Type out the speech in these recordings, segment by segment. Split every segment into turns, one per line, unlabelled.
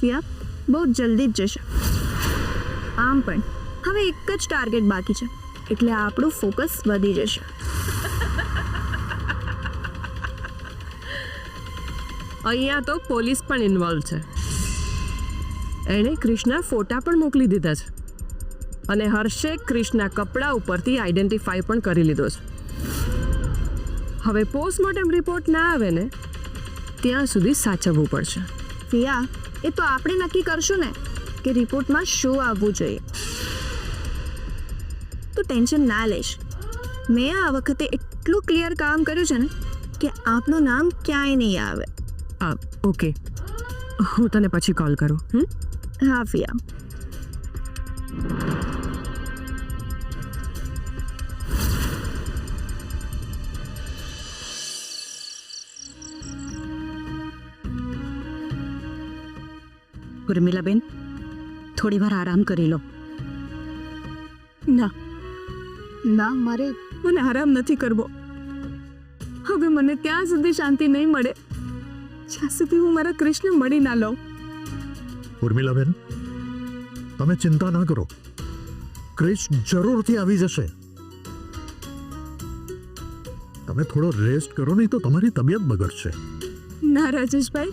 ફિયા બહુ જલ્દી જ જશે. આમ પણ હવે એક જ ટાર્ગેટ બાકી છે, એટલે આપણું ફોકસ વધી જશે.
અહીંયા તો પોલીસ પણ ઇન્વોલ્વ છે. એણે ક્રિશના ફોટા પણ મોકલી દીધા છે અને હર્ષે ક્રિશના કપડા ઉપરથી આઈડેન્ટિફાઈ પણ કરી લીધો છે. હવે પોસ્ટમોર્ટમ રિપોર્ટ ના આવે ને ત્યાં સુધી સાચવવું પડશે.
ફિયા, એ તો આપણે નક્કી કરશું ને કે રિપોર્ટમાં શું આવવું જોઈએ. તો ટેન્શન ના લેશ. મેં આ વખતે એટલું ક્લિયર કામ કર્યું છે ને કે આપણું નામ ક્યાંય નહીં આવે.
ઓકે, હું તને પછી કોલ કરું.
હા ફિયા.
ઉર્મિલાબેન, થોડી વાર આરામ કરી લો.
ના ના, મને આરામ નથી કરવો. હવે મને ત્યાં સુધી શાંતિ નહીં મળે જ્યાં સુધી હું મારા કૃષ્ણ મળી ના લઉં.
ઉર્મિલાબેન, તમે ચિંતા ના કરો, ક્રિશ જરૂરથી આવી જશે. તમે થોડો રેસ્ટ કરો, નહીં તો તમારી તબિયત બગડશે.
ના રાજેશભાઈ,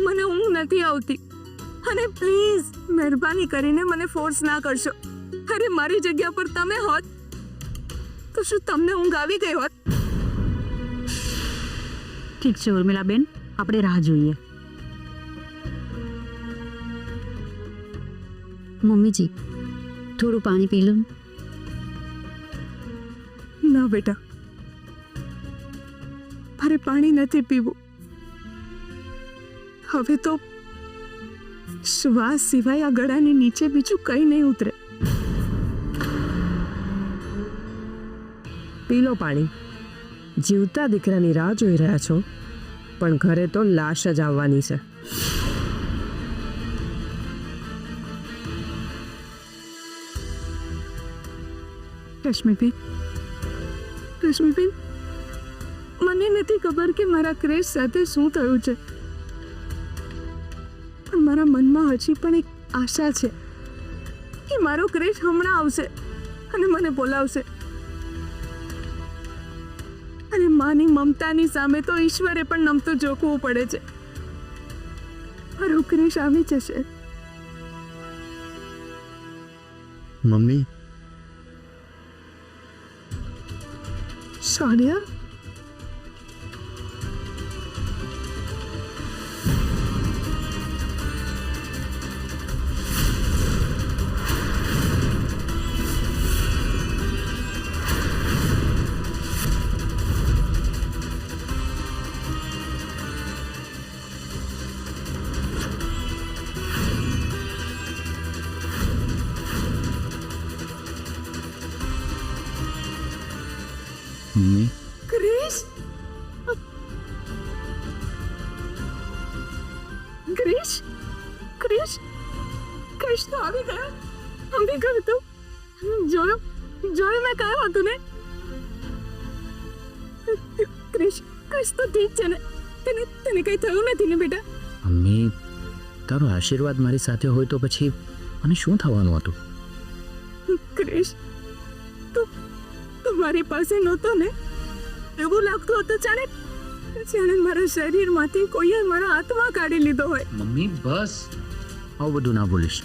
મને ઊંઘ નથી આવતી અને પ્લીઝ મહેરબાની કરીને મને ફોર્સ ના કરશો. અરે મારી જગ્યા પર તમે હોત તો શું તમને ઊંઘ આવી ગઈ હોત?
ઠીક છે ઉર્મિલાબેન, આપણે રાહ જોઈએ. મમ્મીજી, થોડું પાણી પી લો.
ના બેટા, મારે પાણી નથી પીવું. હવે તો શ્વાસ સિવાય આ ગળાની નીચે બીજું કંઈ નહીં ઉતરે.
પી લો પાણી. જીવતા દીકરાની રાહ જોઈ રહ્યા છો, પણ ઘરે તો લાશ જ આવવાની છે.
રશ્મિબેન, મને નથી ખબર કે મારા ક્રેશ સાથે શું થયું છે, પણ મારા મનમાં હજી પણ એક આશા છે કે મારો ક્રેશ હમણાં આવશે અને મને બોલાવશે. અને માની મમતાની સામે તો ઈશ્વરે પણ નમતું જોખવું પડે છે. મારો ક્રેશ આવી જશે.
મમ્મી,
સોનિયા,
મમ્મી,
ક્રિશ, ક્રિશ, ક્રિશ, ક્રિશ તો આવી ગયો. આવી ગયો તું. જોયું મેં કહ્યું હતું ને. ક્રિશ, ક્રિશ તો ઠીક છે ને? તને કઈ થયું નથી ને બેટા?
મમ્મી, તારો આશીર્વાદ મારી સાથે હોય તો પછી મને શું થવાનું હતું?
ક્રિશ, તું મારી પાસે નહોતો ને. એવું લાગતું હતું જાણે મારા શરીરમાંથી કોઈએ મારા આત્મા કાઢી લીધો હોય.
મમ્મી, બસ આવું બધું ના બોલીશ.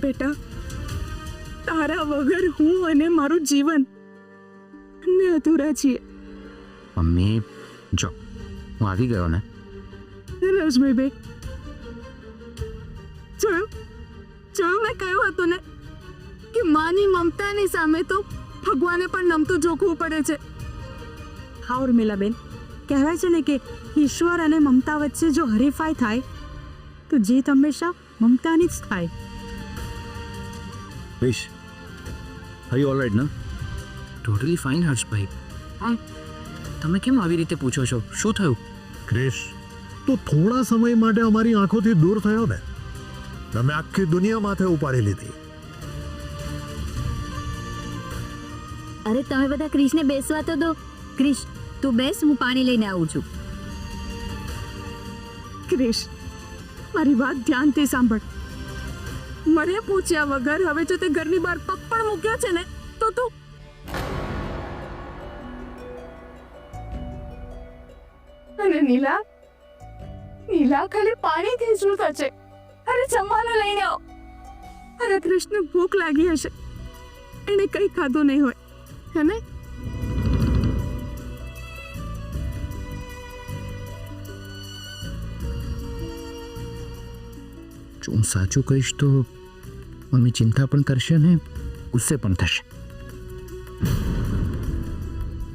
બેટા, તારા વગર હું અને મારું જીવન ને અધૂરા છીએ.
મમ્મી, જો હું આવી ગયો ને.
રશ્મિભાઈ, જોયું મેં કહ્યું હતું ને કે માની મમતાની સામે તો ભગવાને પણ નમતું જોખવું પડે છે. હા ઉર્મિલાબેન, કહેવાય છે ને કે ઈશ્વર અને મમતા વચ્ચે જો હરીફાઈ થાય તો જીત હંમેશા મમતાની જ થાય.
વિશ, આર યુ ઓલરાઈટ ના? ટોટલી ફાઇન હર્ષભાઈ. હા, તમે કેમ આવી રીતે પૂછો છો? શું થયું?
ક્રિશ, તું થોડા સમય માટે અમારી આંખોથી દૂર થયો ને, તમે આખી દુનિયા માથે ઉપાડી લીધી.
અરે તમે બધા ક્રિશને બેસવા તો દો. ક્રિશ, તું બેસ, હું પાણી લઈને આવું છું.
ક્રિશ, મારી વાત ધ્યાનથી સાંભળ. મને પૂછ્યા વગર હવે જો તે ઘરની બહાર પગ પણ મૂક્યો છે ને તો તું અને નીલા ખાલી પાણીથી શું થશે? અરે જમવાનું લઈને આવ. અરે કૃષ્ણ ભૂખ લાગી હશે, એને કઈ ખાધું નહીં હોય હે ને?
જો હું સાચું કહીશ તો મમ્મી ચિંતા પણ કરશે ને ગુસ્સે પણ થશે.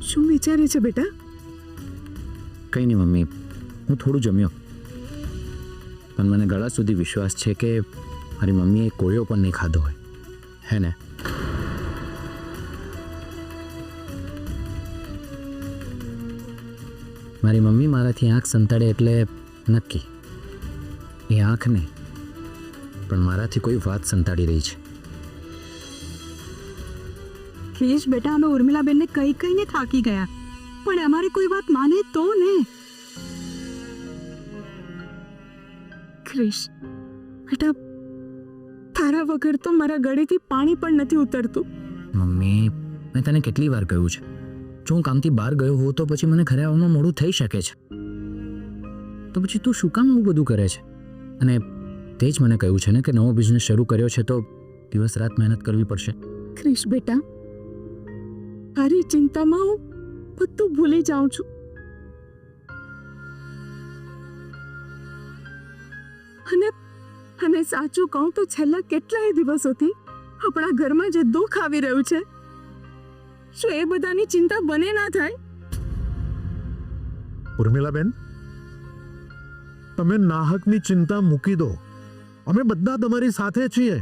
શું વિચારે છે બેટા?
કંઈ નહીં મમ્મી, હું થોડું જમ્યો, પણ મને ગળા સુધી વિશ્વાસ છે કે મારી મમ્મીએ કોળિયો પણ નહીં ખાધો હોય, હે ને? મારી મમ્મી મારાથી આંખ સંતાડે એટલે નક્કી એ આંખ નહીં, પણ મારાથી કોઈ વાત સંતાડી રહી છે.
ક્રિશ બેટા, અમે ઉર્મિલાબેનને કઈ કઈને થાકી ગયા, પણ અમારી કોઈ વાત માને તો ને.
ક્રિશ બેટા, તારા વગર તો મારા ગળેથી પાણી પણ નથી ઉતરતું.
મમ્મી, મેં તને કેટલી વાર કહ્યું છે, જો હું કામથી બહાર ગયો હોઉં તો પછી મને ઘરે આવવામાં મોડું થઈ શકે છે, તો પછી તું શું કામ આવું બધું કરે છે? અને તે જ મને કહ્યું છે ને કે નવો બિઝનેસ શરૂ કર્યો છે તો દિવસ રાત મહેનત કરવી પડશે.
ક્રિશ બેટા, તારી ચિંતામાં હું બધું ભૂલી જાઉં છું. અને સાચું કહું તો છેલ્લા કેટલાય દિવસોથી આપણા ઘરમાં જે દુઃખ આવી રહ્યું છે, શું એ બધાની ચિંતા બને ના થાય?
ઉર્મિલાબેન, તમે નાહકની ચિંતા મૂકી દો. અમે બધા તમારી સાથે છીએ.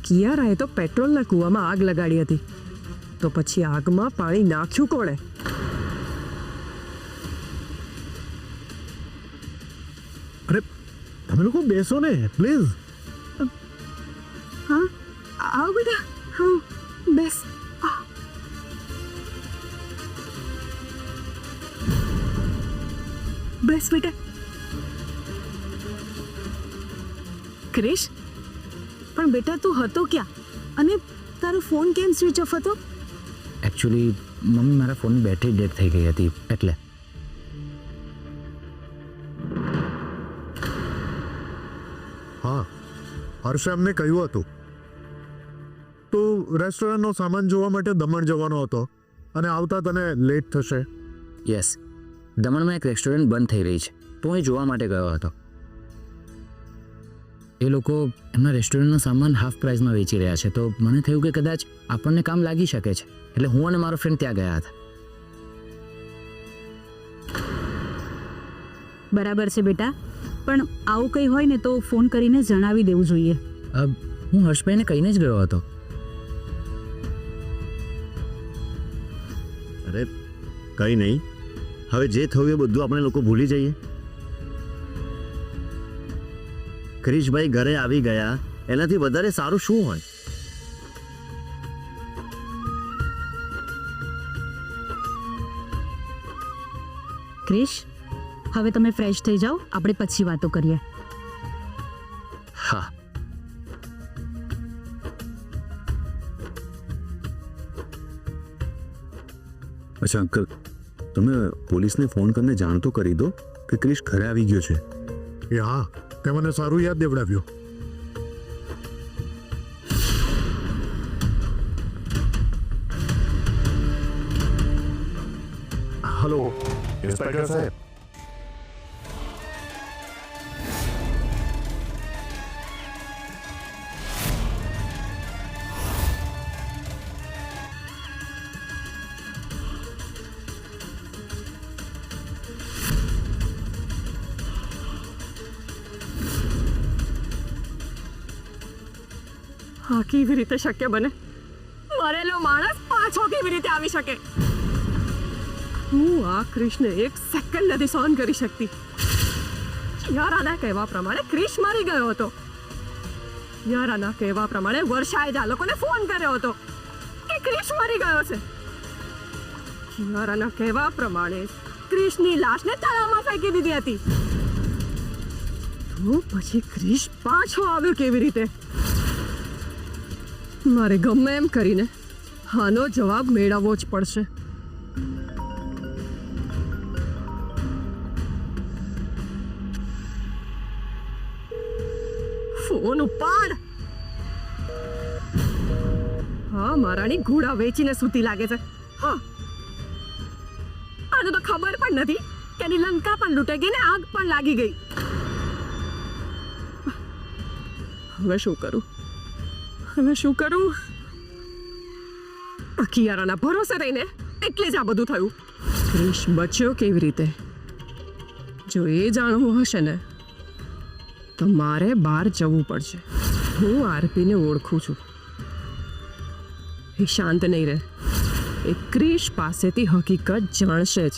કિયારાએ તો પેટ્રોલના કૂવામાં આગ લગાડી હતી, તો પછી આગમાં પાણી નાખ્યું કોણે?
અરે તમે લોકો બેસો ને પ્લીઝ.
હા, આવ બેટા, હા બેસ. બેસ બેટા. ક્રિશ, પણ બેટા તું હતો ક્યાં? અને તારો ફોન કેમ સ્વિચ ઓફ હતો?
એકચ્યુઅલી મમ્મી, મારા ફોનની બેટરી ડેડ થઈ ગઈ હતી એટલે.
હા, હર્ષે અમને કહ્યું હતું તું રેસ્ટોરન્ટનો સામાન જોવા માટે દમણ જવાનો હતો અને આવતા તને લેટ થશે.
યસ, દમણમાં એક રેસ્ટોરન્ટ બંધ થઈ રહી છે તો હું એ જોવા માટે ગયો હતો. એ લોકો એમના રેસ્ટોરન્ટનો સામાન હાફ પ્રાઇસમાં વેચી રહ્યા છે, તો મને થયું કે કદાચ આપણને કામ લાગી શકે છે, એટલે હું અને મારો ફ્રેન્ડ ત્યાં ગયા હતા.
બરાબર છે બેટા, પણ આવું કંઈ હોય ને તો ફોન કરીને જણાવી દેવું જોઈએ.
હું હર્ષભાઈને કહીને જ ગયો હતો.
અરે કંઈ નહીં, હવે જે થયું એ બધું આપણે લોકો ભૂલી જઈએ. ક્રિશભાઈ ઘરે આવી ગયા, એનાથી વધારે સારું શું હોય?
ક્રિશ, હવે તમે ફ્રેશ થઈ જાઓ, આપણે પછી વાતો કરીએ.
હા.
અચ્છા અંકલ, તમે પોલીસને ફોન કરીને જાણ તો કરી દો કે ક્રિશ ઘરે આવી ગયો છે.
એ હા, તે મને સારું યાદ દેવડાવ્યું. હલો ઇન્સ્પેક્ટર સાહેબ.
આ કેવી રીતે શક્ય બને? મરેલો માણસ પાછો કેવી રીતે આવી શકે? હું આ ક્રિશને એક સેકન્ડ નથી સહન કરી શકતી. યારાના કહેવા પ્રમાણે ક્રિશ મરી ગયો હતો. યારાના કહેવા પ્રમાણે વર્ષાએ જ આ લોકોને ફોન કર્યો હતો કે ક્રિશ મરી ગયો છે. યારાના કહેવા પ્રમાણે ક્રિશની લાશને તળાવમાં ફેંકી દીધી હતી. તો પછી ક્રિશ પાછો આવ્યો કેવી રીતે? મારે ગમે એમ કરીને આનો જવાબ મેળવવો જ પડશે. ફોન ઉપાડ. હા, મારાની ઘોડા વેચીને સૂતી લાગે છે. હા, આને તો ખબર પણ નથી કે એની લંકા પણ લૂંટાઈ ગઈ ને આગ પણ લાગી ગઈ. હવે શું કરું? કિયારાના ભરોસે રહીને એટલે જ આ બધું થયું. ક્રિશ બચ્યો કેવી રીતે? જો એ જાણવું હશે ને તો મારે બહાર જવું પડશે. હું આરપીને ઓળખું છું. એ શાંત નહીં રહે. એ ક્રિશ પાસેથી હકીકત જાણશે જ.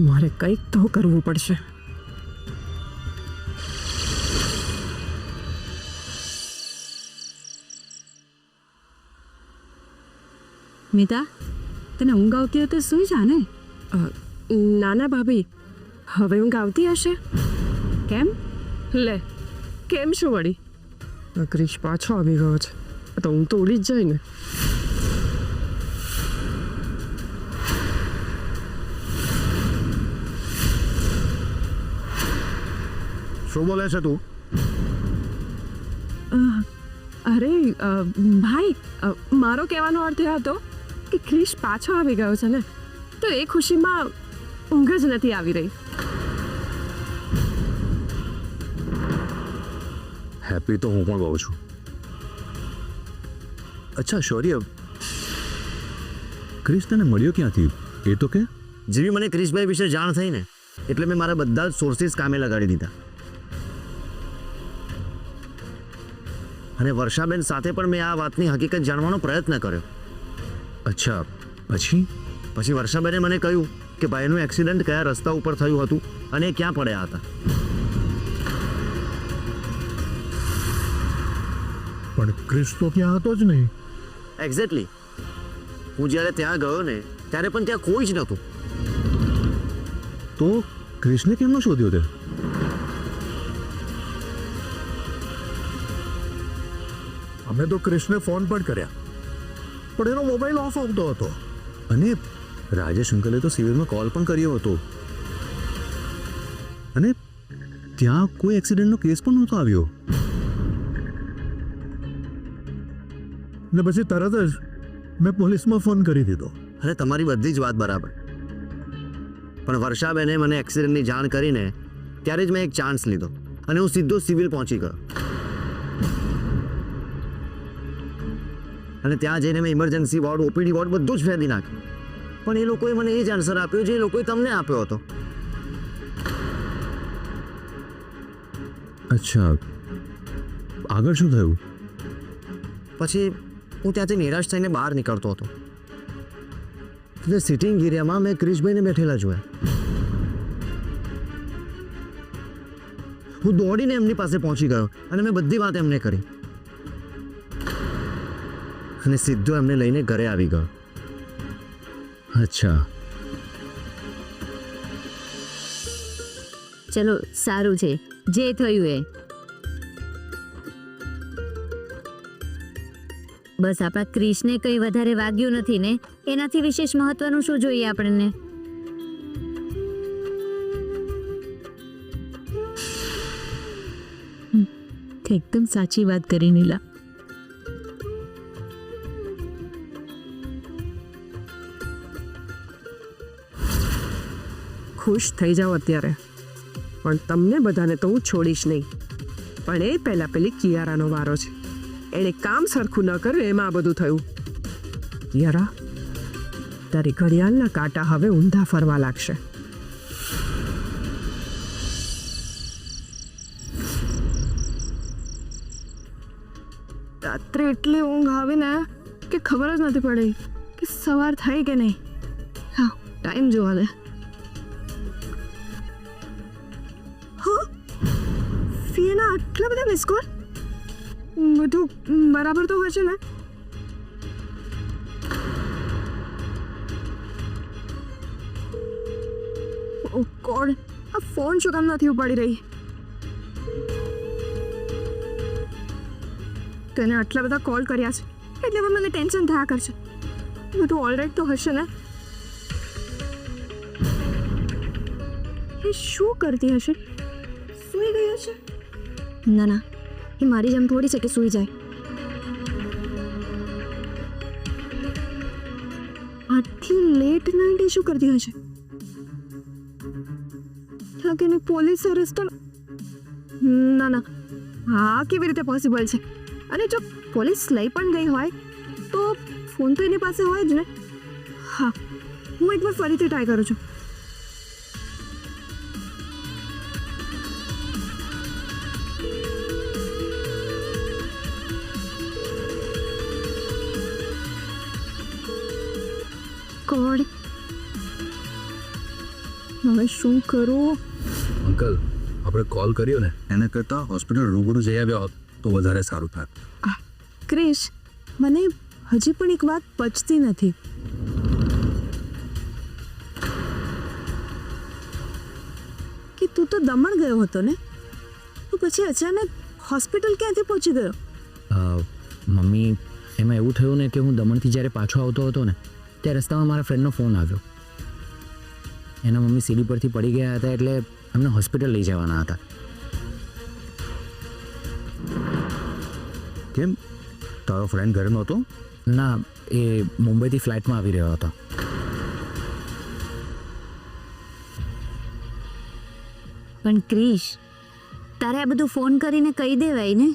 મારે કંઈક તો કરવું પડશે.
મિતા, તને ઊંઘ આવતી હોય તો સુઈ જા ને.
નાના ભાભી, હવે ઊંઘ આવતી હશે?
કેમ?
લે, કેમ શું વળી? ક્રિશ પાછો આવી ગયો છે તો ઊંઘ તો ઉડી જ જાય ને.
શું બોલે છે તું?
અરે ભાઈ, મારો કહેવાનો અર્થ એ હતો કે ક્રિશ પાછો આવી ગયો છે ને, તો એ ખુશીમાં ઊંઘ જ નથી આવી રહી.
હેપી તો હું પણ બહુ છું. અચ્છા શૌર્ય, ક્રિશ તને મળ્યો ક્યાંથી એ તો કે?
જેવી મને ક્રિશભાઈ વિશે જાણ થઈ ને એટલે મેં મારા બધા જ સોર્સિસ કામે લગાડી દીધા. અને વર્ષાબેન સાથે પણ મેં આ વાતની હકીકત જાણવાનો પ્રયત્ન કર્યો.
અચ્છા, પછી?
પછી વર્ષાબેને મને કહ્યું કે ભાઈનું એક્સિડન્ટ કયા રસ્તા ઉપર થયું હતું અને એ ક્યાં પડ્યા હતા.
પણ ક્રિશ તો ત્યાં હતો જ નહીં.
એક્ઝેક્ટલી. હું જ્યારે ત્યાં ગયો ને ત્યારે પણ ત્યાં કોઈ જ નહોતું.
તો ક્રિશને કેમનો શોધ્યો તે?
અમે તો ક્રિશને ફોન પણ કર્યા પણ એનો મોબાઈલ ઓફ આવતો હતો.
અને રાજેશ અંકલે તો સિવિલમાં કોલ પણ કર્યો હતો. અને ત્યાં કોઈ એક્સિડન્ટનો કેસ પણ નહોતો આવ્યો.
ને પછી તરત જ મેં પોલીસમાં ફોન કરી દીધો.
અરે તમારી બધી જ વાત બરાબર, પણ વર્ષાબેને મને એક્સિડન્ટની જાણ કરીને ત્યારે જ મેં એક ચાન્સ લીધો અને હું સીધો સિવિલ પહોંચી ગયો. અને ત્યાં જઈને મેં ઇમરજન્સી વોર્ડ, ઓપીડી વોર્ડ બધું જ ફેદી નાખ્યું. પણ એ લોકોએ મને એ જ આન્સર આપ્યો જે એ લોકોએ તમને આપ્યો હતો.
અચ્છા, આગળ શું થયું?
પછી હું ત્યાંથી નિરાશ થઈને બહાર નીકળતો હતો એટલે સિટિંગ એરિયામાં મેં ક્રિશભાઈને બેઠેલા જોયા. હું દોડીને એમની પાસે પહોંચી ગયો અને મેં બધી વાત એમને કરી અને સીધો એમને લઈને ઘરે આવી ગયો.
અચ્છા,
ચલો સારું છે જે થયું એ. બસ આપણા ક્રિશને કંઈ વધારે વાગ્યું નથી ને, એનાથી વિશેષ મહત્વનું શું જોઈએ આપણને?
એકદમ સાચી વાત કરી નીલા.
ખુશ થઈ જાઓ અત્યારે, પણ તમને બધાને તો હું છોડીશ નહીં. પણ એ પહેલા પેલી કિયારાનો વારો છે. એણે કામ સરખું ન કર્યું એમાં આ બધું થયું. કિયારા, તારી ઘડિયાળના કાંટા હવે ઊંધા ફરવા લાગશે. રાત્રે એટલી ઊંઘ આવે ને કે ખબર જ નથી પડી કે સવાર થઈ કે નહીં. હા, ટાઈમ જોવા દે.
ફિયાના આટલા બધા મિસ કોલ? બધું બરાબર તો હશે ને? ઓ ગોડ, આ ફોન શું કામ નથી ઉપાડી રહી? તેને આટલા બધા કોલ કર્યા છે એટલે હવે મને ટેન્શન થયા કરશે. બધું ઓલરાઈટ તો હશે ને? એ શું કરતી હશે? સૂઈ ગઈ હશે?
ના ના, એ મારી જેમ થોડી છે કે સૂઈ જાય.
આટલી લેટ નાઇટ એ શું કરતી હશે? લાગે ને પોલીસ અરેસ્ટ. ના ના, હા કેવી રીતે પોસિબલ છે? અને જો પોલીસ લઈ પણ ગઈ હોય તો ફોન તો એની પાસે હોય જ ને. હા, હું એકવાર ફરીથી ટ્રાય કરું છું. ગોડ, હવે શું કરું?
અંકલ, આપણે કોલ કર્યો ને એના કરતાં હોસ્પિટલ રૂબરૂ જઈ આવ્યા હોત તો વધારે સારું થાત.
ક્રિશ, મને હજી પણ એક વાત પચતી નથી. કે તું તો દમણ ગયો હતો ને, તો પછી અચાનક હોસ્પિટલ ક્યાંથી પહોંચી ગયો?
મમ્મી, એમાં એવું થયું ને કે હું દમણથી જ્યારે પાછો આવતો હતો ને તે રસ્તામાં મારા ફ્રેન્ડનો ફોન આવ્યો. એના મમ્મી સીડી પરથી પડી ગયા હતા એટલે એમને હોસ્પિટલ લઈ જવાના હતા.
કેમ, તારો ફ્રેન્ડ ઘરે નહોતો?
ના, એ મુંબઈથી ફ્લાઇટમાં આવી રહ્યો હતો.
પણ ક્રિશ, તારે આ બધું ફોન કરીને કહી દેવાય ને.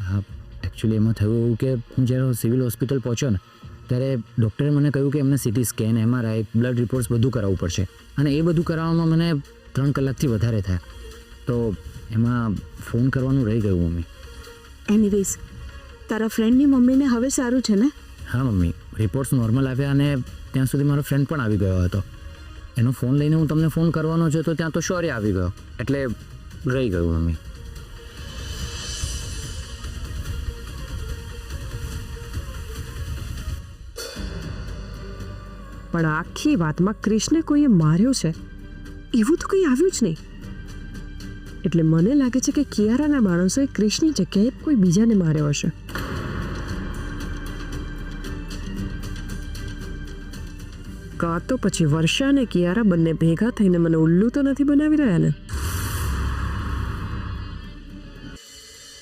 હા, એકચ્યુઅલી એમાં થયું એવું કે હું જ્યારે સિવિલ હોસ્પિટલ પહોંચ્યો ને ત્યારે ડૉક્ટરે મને કહ્યું કે એમને CT scan, MRI, blood reports બધું કરાવવું પડશે. અને એ બધું કરાવવામાં મને 3 કલાકથી વધારે થયા. તો એમાં ફોન કરવાનું રહી ગયું મમ્મી.
એનીવેઝ, તારા ફ્રેન્ડની મમ્મીને હવે સારું છે ને?
હા મમ્મી, રિપોર્ટ્સ નોર્મલ આવ્યા અને ત્યાં સુધી મારો ફ્રેન્ડ પણ આવી ગયો હતો. એનો ફોન લઈને હું તમને ફોન કરવાનો છે તો ત્યાં તો શોર્ય આવી ગયો એટલે રહી ગયું મમ્મી.
પણ આખી વાતમાં ક્રિશને કોઈએ માર્યો છે એવું તો કંઈ આવ્યું જ નહીં. એટલે મને લાગે છે કે કિયારાના માણસોએ ક્રિશની જગ્યાએ કોઈ બીજાને માર્યો હશે. કાં તો પછી વર્ષા અને કિયારા બંને ભેગા થઈને મને ઉલ્લુ તો નથી બનાવી રહ્યા ને?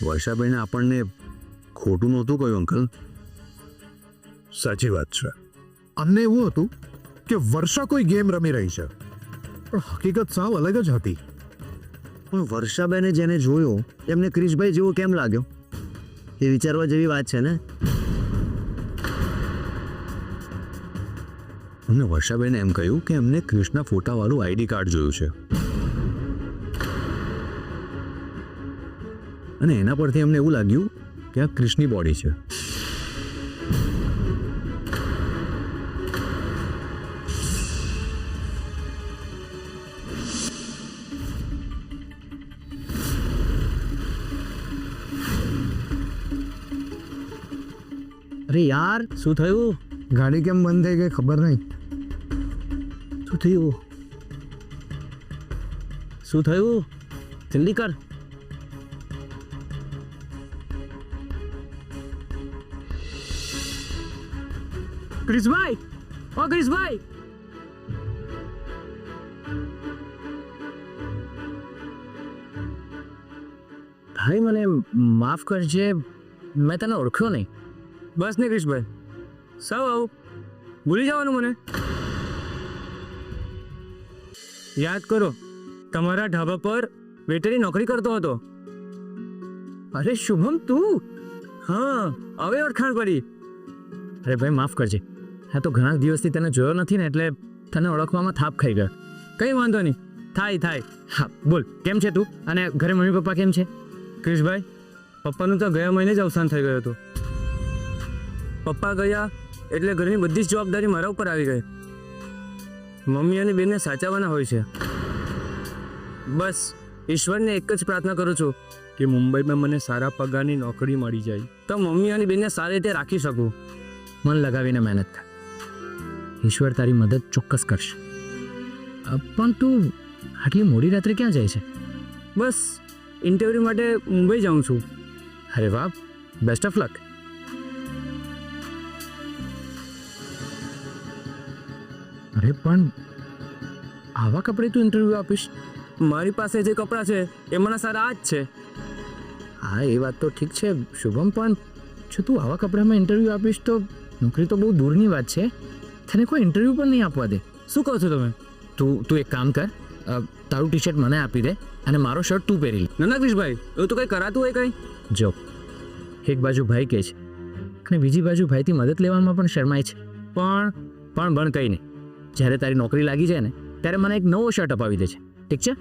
વર્ષાબેને આપણને ખોટું નહોતું કહ્યું અંકલ.
સાચી વાત છે. અમને એવું હતું કે વર્ષા કોઈ ગેમ રમી રહી છે, પણ હકીકત સાવ અલગ જ હતી.
પણ વર્ષાબેને જેને જોયો એમને ક્રિશભાઈ જેવો કેમ લાગ્યો એ વિચારવા જેવી વાત છે ને.
અમને વર્ષાબેને એમ કહ્યું કે એમને ક્રિશના ફોટાવાળું ID કાર્ડ જોયું છે અને એના પરથી એમને એવું લાગ્યું કે આ ક્રિશની બોડી છે.
અરે યાર, શું થયું?
ગાડી કેમ બંધ થઈ ગઈ ખબર નહીં.
શું થયું? શું થયું? જલ્દી કર.
ક્રિશભાઈ, ઓ ક્રિશભાઈ!
ભાઈ મને માફ કરજે, મેં તને ઓળખ્યો નહીં.
બસ ને ક્રિશભાઈ, સાવ આવું ભૂલી જવાનું મને. યાદ કરો, તમારા ઢાબા પર વેટરની નોકરી કરતો હતો.
અરે શુભમ, તું?
હા, હવે ઓળખાણ પડી.
અરે ભાઈ માફ કરજે, હા તો ઘણા દિવસથી તને જોયો નથી ને એટલે તને ઓળખવામાં થાપ ખાઈ ગયો.
કંઈ વાંધો નહીં, થાય થાય.
હા બોલ, કેમ છે તું અને ઘરે મમ્મી પપ્પા કેમ છે?
ક્રિશભાઈ, પપ્પાનું તો ગયા મહિને જ અવસાન થઈ ગયું હતું. પપ્પા ગયા એટલે ઘરની બધી જ જવાબદારી મારા ઉપર આવી ગઈ. મમ્મી અને બેનને સાચવવાના હોય છે. બસ ઈશ્વરને એક જ પ્રાર્થના કરું છું કે મુંબઈમાં મને સારા પગારની નોકરી મળી જાય તો મમ્મી અને બેનને સારી રીતે રાખી શકું.
મન લગાવીને મહેનત કર, ઈશ્વર તારી મદદ ચોક્કસ કરશે. પણ તું આટલી મોડી રાત્રે ક્યાં જાય છે?
બસ ઇન્ટરવ્યૂ માટે મુંબઈ જાઉં છું.
અરે વાહ, બેસ્ટ ઓફ લક. અરે પણ આવા કપડે તું ઇન્ટરવ્યૂ આપીશ?
મારી પાસે જે કપડાં છે એમાંના સારા આ જ છે.
હા, એ વાત તો ઠીક છે શુભમ, પણ જો તું આવા કપડામાં ઇન્ટરવ્યૂ આપીશ તો નોકરી તો બહુ દૂરની વાત છે. તને કોઈ ઇન્ટરવ્યૂ પણ નહીં આપવા દે.
શું કહો છો તમે?
તું એક કામ કર, તારું ટી શર્ટ મને આપી દે અને મારો શર્ટ તું પહેરી લે.
ના ક્રિશભાઈ, એવું તો કંઈ કરાતું હોય કંઈ?
જો એક બાજુ ભાઈ કહે છે અને બીજી બાજુ ભાઈથી મદદ લેવામાં પણ શરમાય છે. પણ કંઈ નહીં, જ્યારે તારી નોકરી લાગી જાય ને ત્યારે મને એક નવો શર્ટ અપાવી દે છે, ઠીક છે?